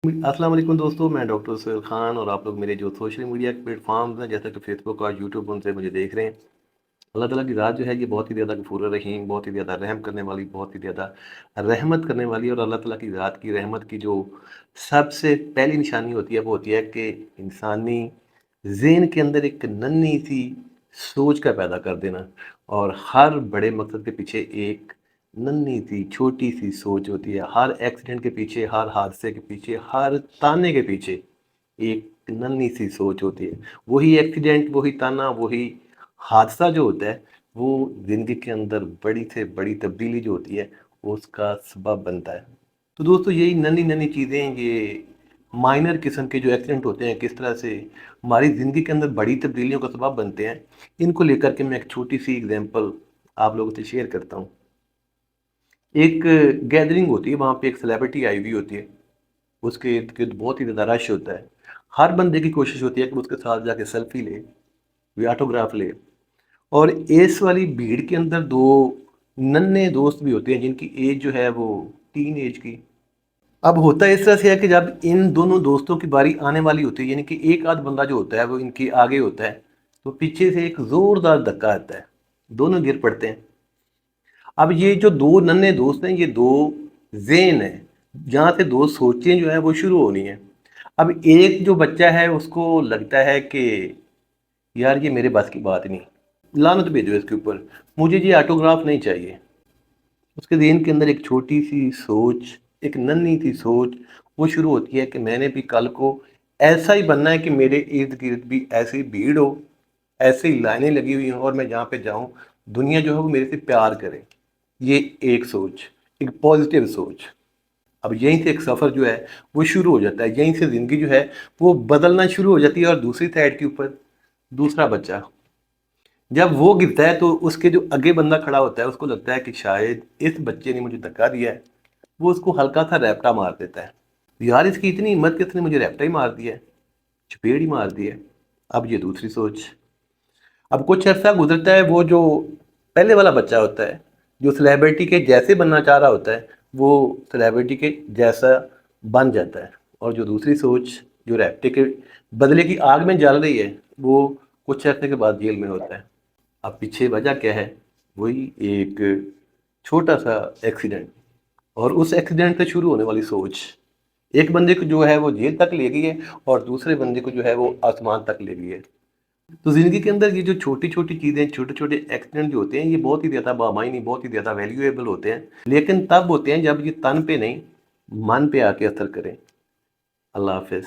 अस्सलाम वालेकुम दोस्तों, मैं डॉक्टर सुहेल खान और आप लोग मेरे जो सोशल मीडिया के प्लेटफॉर्म्स हैं जैसे कि फेसबुक और यूट्यूब उनसे मुझे देख रहे हैं। अल्लाह ताला की ज़ात जो है ये बहुत ही ज़्यादा गफूर रहीम, बहुत ही ज़्यादा रहम करने वाली, बहुत ही ज़्यादा रहमत करने वाली। और अल्लाह ताला की ज़ात की रहमत की जो सबसे पहली निशानी होती है वो होती है कि इंसानी ज़हन के अंदर एक नन्ही सी सोच का पैदा कर देना। और हर बड़े मकसद के पीछे एक नन्ही सी छोटी सी सोच होती है। हर एक्सीडेंट के पीछे, हर हादसे के पीछे, हर ताने के पीछे एक नन्ही सी सोच होती है। वही एक्सीडेंट, वही ताना, वही हादसा जो होता है वो ज़िंदगी के अंदर बड़ी से बड़ी तब्दीली जो होती है वो उसका सबब बनता है। तो दोस्तों यही नन्ही-नन्ही चीज़ें, ये माइनर किस्म के जो एक्सीडेंट होते हैं किस तरह से हमारी ज़िंदगी के अंदर बड़ी तब्दीलियों का सबब बनते हैं, इनको लेकर के मैं एक छोटी-सी एग्ज़ाम्पल आप लोगों से शेयर करता हूँ। एक गैदरिंग होती है, वहाँ पे एक सेलिब्रिटी आई हुई होती है, उसके इर्द-गिर्द बहुत ही ज़्यादा रश होता है। हर बंदे की कोशिश होती है कि वो उसके साथ जाके सेल्फी ले, कोई ऑटोग्राफ ले। और इस वाली भीड़ के अंदर 2 नन्हे दोस्त भी होते हैं जिनकी एज जो है वो टीन एज की। अब होता इस तरह से है कि जब इन दोनों दोस्तों की बारी आने वाली होती है, यानी कि एक आध बंदा जो होता है वो इनके आगे होता है, तो पीछे से एक ज़ोरदार धक्का आता है, दोनों गिर पड़ते हैं। अब ये जो 2 नन्हे दोस्त हैं, ये 2 ज़ेन हैं, जहाँ से 2 सोचें जो हैं वो शुरू होनी हैं। अब एक जो बच्चा है उसको लगता है कि यार ये मेरे बस की बात नहीं, लानत भेजो इसके ऊपर, मुझे ये ऑटोग्राफ नहीं चाहिए। उसके ज़हन के अंदर एक छोटी-सी सोच, एक नन्ही-सी सोच वो शुरू होती है कि मैंने भी कल को ऐसा ही बनना है कि मेरे इर्द-गिर्द भी ऐसी भीड़ हो, ऐसे ही लाइनें लगी हुई हों और मैं जहाँ पे जाऊँ, दुनिया जो है वो मेरे से प्यार करे। ये एक सोच, एक पॉज़िटिव सोच। अब यहीं से एक सफ़र जो है वो शुरू हो जाता है, यहीं से ज़िंदगी जो है वो बदलना शुरू हो जाती है। और दूसरी साइड के ऊपर दूसरा बच्चा, जब वो गिरता है तो उसके जो आगे बंदा खड़ा होता है उसको लगता है कि शायद इस बच्चे ने मुझे धक्का दिया है, वो उसको हल्का सा रैपटा मार देता है। यार इसकी इतनी हिम्मत कि इसने मुझे रैपटा ही मार दिया है, चपेड़ ही मार दी है। अब ये दूसरी सोच। अब कुछ अर्सा गुजरता है, वो जो पहले वाला बच्चा होता है जो सेलिब्रिटी के जैसे बनना चाह रहा होता है वो सेलिब्रिटी के जैसा बन जाता है। और जो दूसरी सोच जो रैपटे के बदले की आग में जल रही है वो कुछ अर्से के बाद जेल में होता है। अब पीछे वजह क्या है? वही एक छोटा सा एक्सीडेंट, और उस एक्सीडेंट से शुरू होने वाली सोच एक बंदे को जो है वो जेल तक ले गई है और दूसरे बंदे को जो है वो आसमान तक ले गई है। तो ज़िंदगी के अंदर ये जो छोटी-छोटी चीज़ें, छोटे-छोटे एक्सीडेंट जो होते हैं ये बहुत ही ज़्यादा बामायनी, बहुत ही ज़्यादा वैल्यूएबल होते हैं। लेकिन तब होते हैं जब ये तन पे नहीं, मन पे आके असर करें। अल्लाह हाफ़िज़।